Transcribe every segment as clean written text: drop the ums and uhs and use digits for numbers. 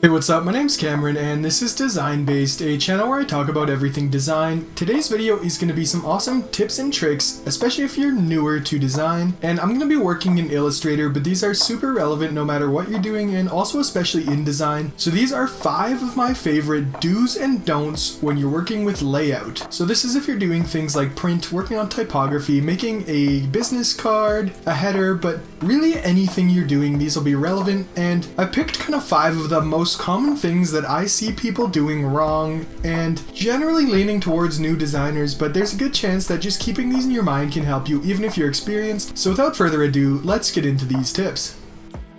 Hey, what's up? My name's Cameron and this is Design Based, a channel where I talk about everything design. Today's video is going to be some awesome tips and tricks, especially if you're newer to design. And I'm going to be working in Illustrator, but these are super relevant no matter what you're doing and also especially InDesign. So these are 5 of my favorite do's and don'ts when you're working with layout. So this is if you're doing things like print, working on typography, making a business card, a header, but really anything you're doing, these will be relevant. And I picked kind of 5 of the most common things that I see people doing wrong, and generally leaning towards new designers, but there's a good chance that just keeping these in your mind can help you even if you're experienced. So without further ado, let's get into these tips.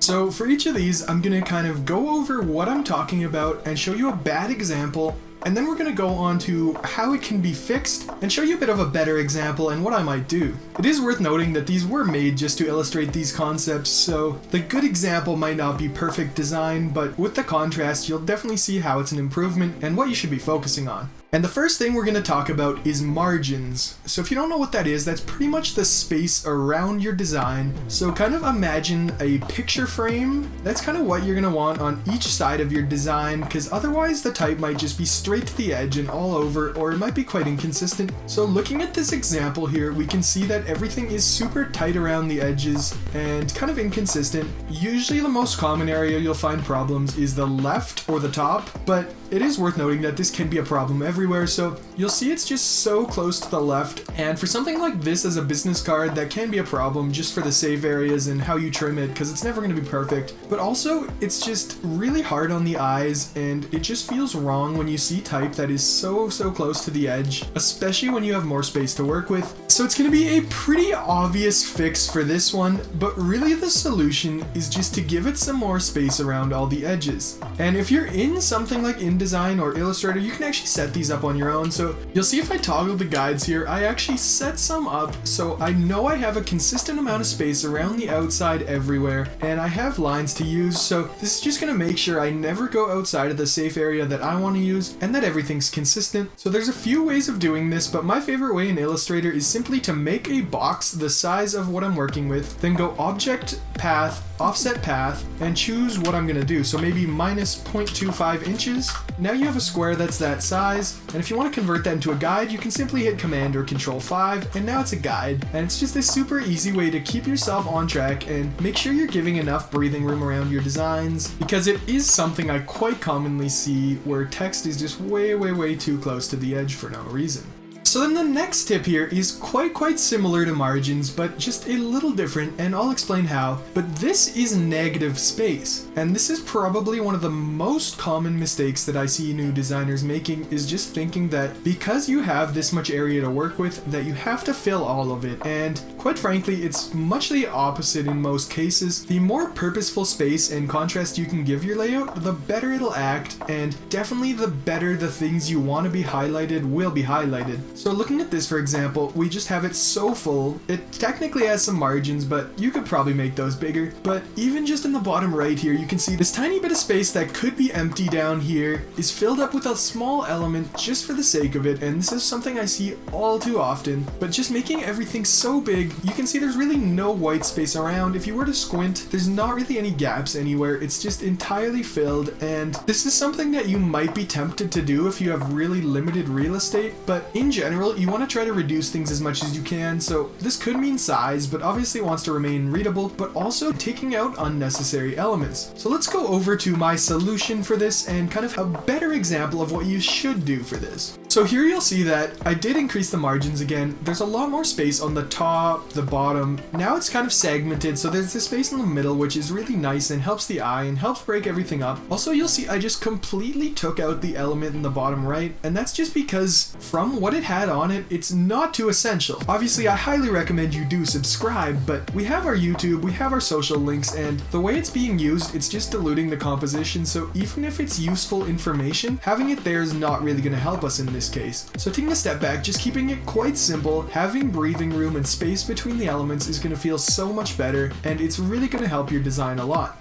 So for each of these, I'm going to kind of go over what I'm talking about and show you a bad example, and then we're going to go on to how it can be fixed and show you a bit of a better example and what I might do. It is worth noting that these were made just to illustrate these concepts, so the good example might not be perfect design, but with the contrast you'll definitely see how it's an improvement and what you should be focusing on. And the first thing we're going to talk about is margins. So if you don't know what that is, that's pretty much the space around your design. So kind of imagine a picture frame. That's kind of what you're going to want on each side of your design, because otherwise the type might just be straight to the edge and all over, or it might be quite inconsistent. So looking at this example here, we can see that everything is super tight around the edges and kind of inconsistent. Usually the most common area you'll find problems is the left or the top, but it is worth noting that this can be a problem everywhere, so you'll see it's just so close to the left, and for something like this as a business card, that can be a problem just for the save areas and how you trim it, because it's never going to be perfect. But also, it's just really hard on the eyes, and it just feels wrong when you see type that is so close to the edge, especially when you have more space to work with. So it's going to be a pretty obvious fix for this one, but really the solution is just to give it some more space around all the edges. And if you're in something like InDesign or Illustrator, you can actually set these up on your own. So you'll see if I toggle the guides here, I actually set some up so I know I have a consistent amount of space around the outside everywhere, and I have lines to use. So this is just going to make sure I never go outside of the safe area that I want to use and that everything's consistent. So there's a few ways of doing this, but my favorite way in Illustrator is simply to make a box the size of what I'm working with, then go Object, Path, Offset Path, and choose what I'm going to do. So maybe minus 0.25 inches. Now you have a square that's that size, and if you want to convert that into a guide, you can simply hit Command or Control 5, and now it's a guide. And it's just a super easy way to keep yourself on track and make sure you're giving enough breathing room around your designs, because it is something I quite commonly see where text is just way too close to the edge for no reason. So then the next tip here is quite similar to margins, but just a little different, and I'll explain how. But this is negative space, and this is probably one of the most common mistakes that I see new designers making, is just thinking that because you have this much area to work with, that you have to fill all of it. And quite frankly, it's much the opposite in most cases. The more purposeful space and contrast you can give your layout, the better it'll act, and definitely the better the things you want to be highlighted will be highlighted. So looking at this, for example, we just have it so full. It technically has some margins, but you could probably make those bigger. But even just in the bottom right here, you can see this tiny bit of space that could be empty down here is filled up with a small element just for the sake of it, and this is something I see all too often. But just making everything so big, you can see there's really no white space around. If you were to squint, there's not really any gaps anywhere. It's just entirely filled, and this is something that you might be tempted to do if you have really limited real estate, but in general, you want to try to reduce things as much as you can. So this could mean size, but obviously it wants to remain readable, but also taking out unnecessary elements. So let's go over to my solution for this and kind of a better example of what you should do for this. So here you'll see that I did increase the margins again. There's a lot more space on the top, the bottom. Now it's kind of segmented, so there's this space in the middle, which is really nice and helps the eye and helps break everything up. Also, you'll see I just completely took out the element in the bottom right, and that's just because from what it had on it, it's not too essential. Obviously, I highly recommend you do subscribe, but we have our YouTube, we have our social links, and the way it's being used, it's just diluting the composition, so even if it's useful information, having it there is not really going to help us in this case. So taking a step back, just keeping it quite simple, having breathing room and space between the elements is going to feel so much better, and it's really going to help your design a lot.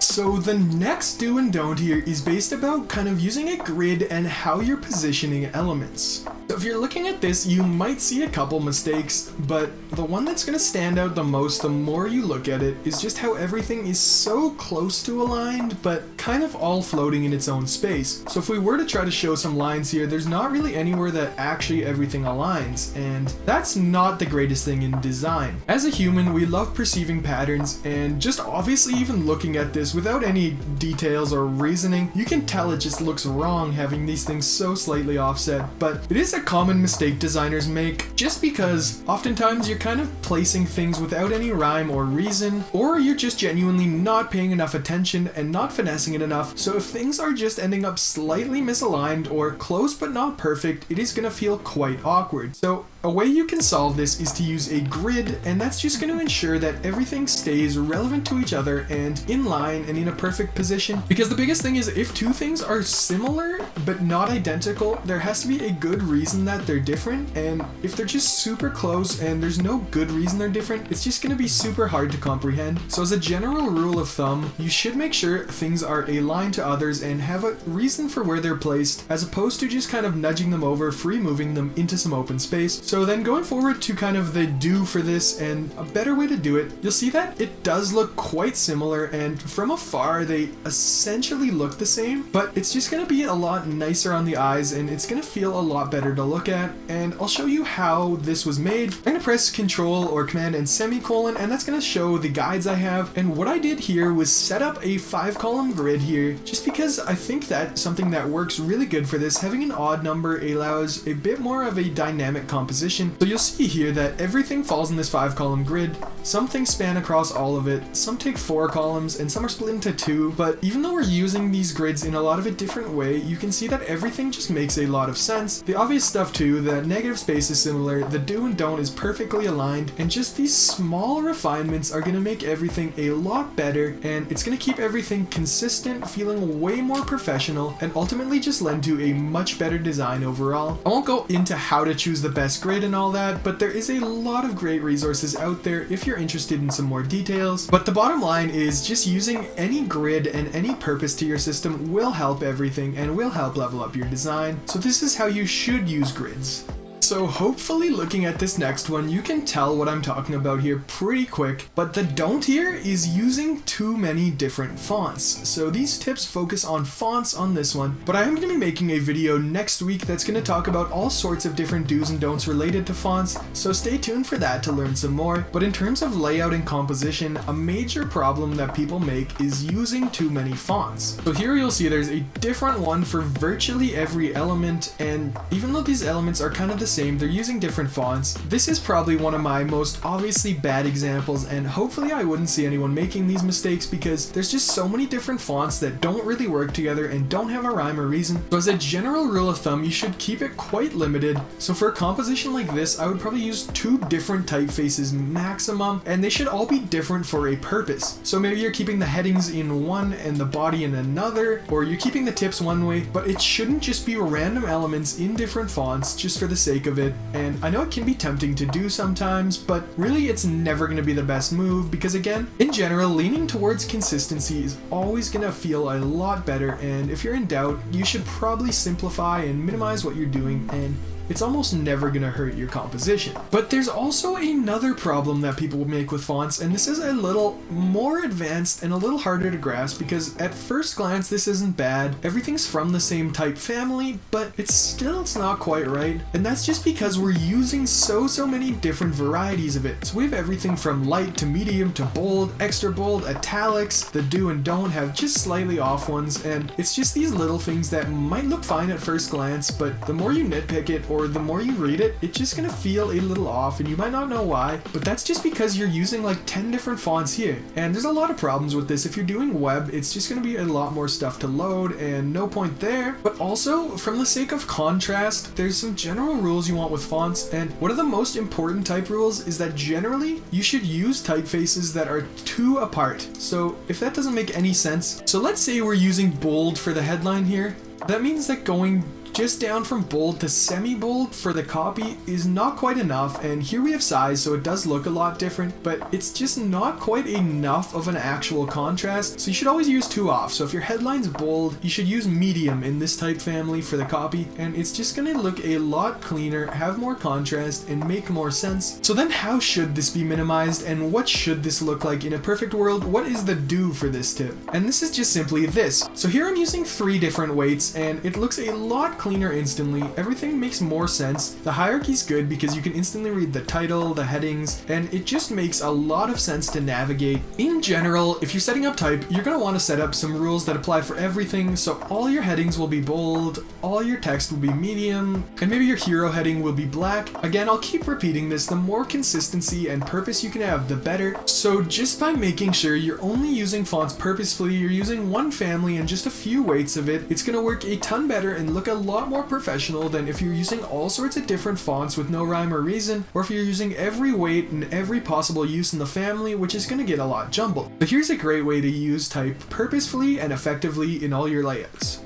So the next do and don't here is based about kind of using a grid and how you're positioning elements. So if you're looking at this, you might see a couple mistakes, but the one that's going to stand out the most the more you look at it is just how everything is so close to aligned, but kind of all floating in its own space. So if we were to try to show some lines here, there's not really anywhere that actually everything aligns, and that's not the greatest thing in design. As a human, we love perceiving patterns, and just obviously even looking at this without any details or reasoning, you can tell it just looks wrong having these things so slightly offset. But it is a common mistake designers make, just because oftentimes you're kind of placing things without any rhyme or reason, or you're just genuinely not paying enough attention and not finessing it enough. So if things are just ending up slightly misaligned or close but not perfect, it is going to feel quite awkward. So a way you can solve this is to use a grid, and that's just going to ensure that everything stays relevant to each other and in line and in a perfect position. Because the biggest thing is, if two things are similar but not identical, there has to be a good reason that they're different, and if they're just super close and there's no good reason they're different, it's just going to be super hard to comprehend. So as a general rule of thumb, you should make sure things are aligned to others and have a reason for where they're placed, as opposed to just kind of nudging them over, free moving them into some open space. So then going forward to kind of the do for this and a better way to do it, you'll see that it does look quite similar, and from afar they essentially look the same, but it's just going to be a lot nicer on the eyes and it's going to feel a lot better to look at. And I'll show you how this was made. I'm going to press Control or Command and semicolon, and that's going to show the guides I have. And what I did here was set up a 5-column grid here, just because I think that's something that works really good for this. Having an odd number allows a bit more of a dynamic composition. So you'll see here that everything falls in this 5-column grid. Some things span across all of it, some take 4 columns, and some are split into 2. But even though we're using these grids in a lot of a different way, you can see that everything just makes a lot of sense. The obvious stuff too, the negative space is similar, the do and don't is perfectly aligned, and just these small refinements are going to make everything a lot better, and it's going to keep everything consistent, feeling way more professional, and ultimately just lend to a much better design overall. I won't go into how to choose the best grid and all that, but there is a lot of great resources out there if you're interested in some more details. But the bottom line is, just using any grid and any purpose to your system will help everything and will help level up your design. So this is how you should use grids. So hopefully looking at this next one, you can tell what I'm talking about here pretty quick, but the don't here is using too many different fonts. So these tips focus on fonts on this one, but I am going to be making a video next week that's going to talk about all sorts of different do's and don'ts related to fonts, so stay tuned for that to learn some more. But in terms of layout and composition, a major problem that people make is using too many fonts. So here you'll see there's a different one for virtually every element, and even though these elements are kind of the same, they're using different fonts. This is probably one of my most obviously bad examples, and hopefully I wouldn't see anyone making these mistakes, because there's just so many different fonts that don't really work together and don't have a rhyme or reason. So as a general rule of thumb, you should keep it quite limited. So for a composition like this, I would probably use 2 different typefaces maximum, and they should all be different for a purpose. So maybe you're keeping the headings in one and the body in another, or you're keeping the tips one way, but it shouldn't just be random elements in different fonts just for the sake of it. And I know it can be tempting to do sometimes, but really it's never going to be the best move, because again, in general, leaning towards consistency is always going to feel a lot better, and if you're in doubt, you should probably simplify and minimize what you're doing, and it's almost never going to hurt your composition. But there's also another problem that people will make with fonts, and this is a little more advanced and a little harder to grasp, because at first glance this isn't bad. Everything's from the same type family, but it's not quite right. And that's just because we're using so many different varieties of it. So we have everything from light to medium to bold, extra bold, italics. The do and don't have just slightly off ones, and it's just these little things that might look fine at first glance, but the more you nitpick it, or the more you read it, it's just gonna feel a little off, and you might not know why, but that's just because you're using like 10 different fonts here. And there's a lot of problems with this. If you're doing web, it's just gonna be a lot more stuff to load, and no point there. But also, from the sake of contrast, there's some general rules you want with fonts, and one of the most important type rules is that generally you should use typefaces that are 2 apart. So if that doesn't make any sense, so let's say we're using bold for the headline here, that means that going just down from bold to semi-bold for the copy is not quite enough, and here we have size, so it does look a lot different, but it's just not quite enough of an actual contrast, so you should always use 2 off. So if your headline's bold, you should use medium in this type family for the copy, and it's just gonna look a lot cleaner, have more contrast, and make more sense. So then how should this be minimized, and what should this look like in a perfect world? What is the do for this tip? And this is just simply this. So here I'm using 3 different weights, and it looks a lot cleaner instantly. Everything makes more sense. The hierarchy's good because you can instantly read the title, the headings, and it just makes a lot of sense to navigate. In general, if you're setting up type, you're going to want to set up some rules that apply for everything, so all your headings will be bold, all your text will be medium, and maybe your hero heading will be black. Again, I'll keep repeating this. The more consistency and purpose you can have, the better. So just by making sure you're only using fonts purposefully, you're using one family and just a few weights of it, it's going to work a ton better and look a lot more professional than if you're using all sorts of different fonts with no rhyme or reason, or if you're using every weight and every possible use in the family, which is going to get a lot jumbled. But here's a great way to use type purposefully and effectively in all your layouts.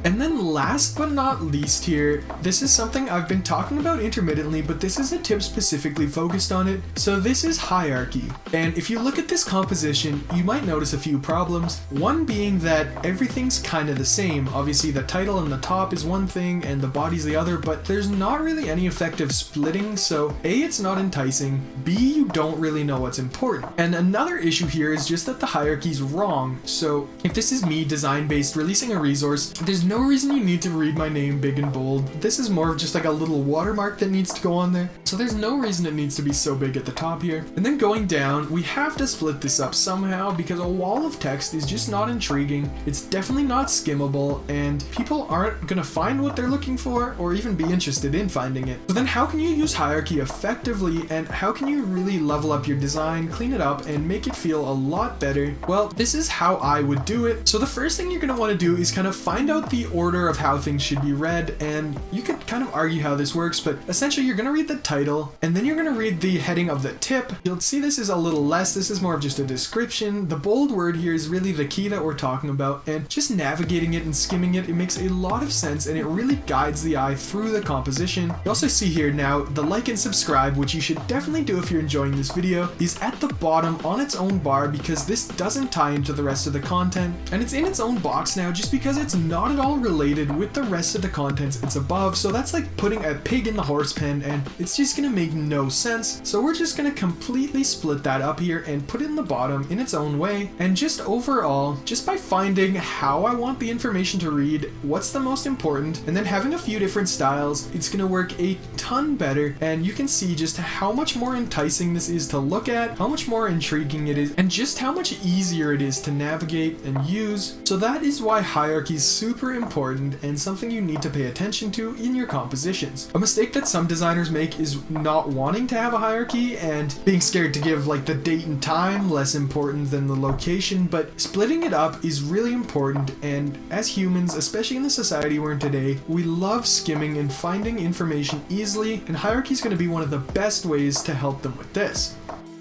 And then last but not least here, this is something I've been talking about intermittently, but this is a tip specifically focused on it. So this is hierarchy. And if you look at this composition, you might notice a few problems. One being that everything's kind of the same. Obviously the title and the top is one thing and the body's the other, but there's not really any effective splitting. So A, it's not enticing. B, you don't really know what's important. And another issue here is just that the hierarchy's wrong. So if this is me, design-based, releasing a resource, there's no reason you need to read my name big and bold. This is more of just like a little watermark that needs to go on there. So there's no reason it needs to be so big at the top here. And then going down, we have to split this up somehow because a wall of text is just not intriguing. It's definitely not skimmable, and people aren't gonna find what they're looking for or even be interested in finding it. So then how can you use hierarchy effectively, and how can you really level up your design, clean it up, and make it feel a lot better? Well, this is how I would do it. So the first thing you're gonna wanna do is kind of find out the order of how things should be read, and you could kind of argue how this works, but essentially you're going to read the title, and then you're going to read the heading of the tip. You'll see this is a little less, this is more of just a description. The bold word here is really the key that we're talking about, and just navigating it and skimming it, it makes a lot of sense, and it really guides the eye through the composition. You also see here now the like and subscribe, which you should definitely do if you're enjoying this video, is at the bottom on its own bar because this doesn't tie into the rest of the content, and it's in its own box now just because it's not at all related with the rest of the contents it's above. So that's like putting a pig in the horse pen, and it's just gonna make no sense. So we're just gonna completely split that up here and put it in the bottom in its own way. And just overall, just by finding how I want the information to read, what's the most important, and then having a few different styles, it's gonna work a ton better. And you can see just how much more enticing this is to look at, how much more intriguing it is, and just how much easier it is to navigate and use. So that is why hierarchy is super important and something you need to pay attention to in your compositions. A mistake that some designers make is not wanting to have a hierarchy and being scared to give like the date and time less important than the location, but splitting it up is really important. And as humans, especially in the society we're in today, we love skimming and finding information easily, and hierarchy is going to be one of the best ways to help them with this.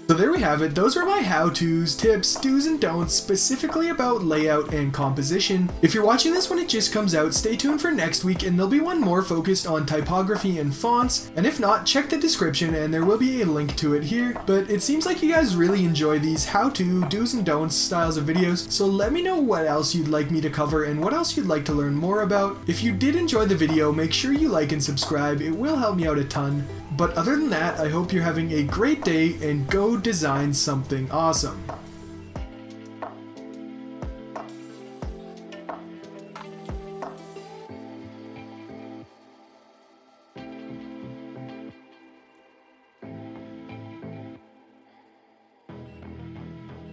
So there we have it. Those are my how-tos, tips, do's and don'ts specifically about layout and composition. If you're watching this when it just comes out, stay tuned for next week and there'll be one more focused on typography and fonts. And if not, check the description and there will be a link to it here. But it seems like you guys really enjoy these how-to, do's and don'ts styles of videos. So let me know what else you'd like me to cover and what else you'd like to learn more about. If you did enjoy the video, make sure you like and subscribe. It will help me out a ton. But other than that, I hope you're having a great day and go design something awesome.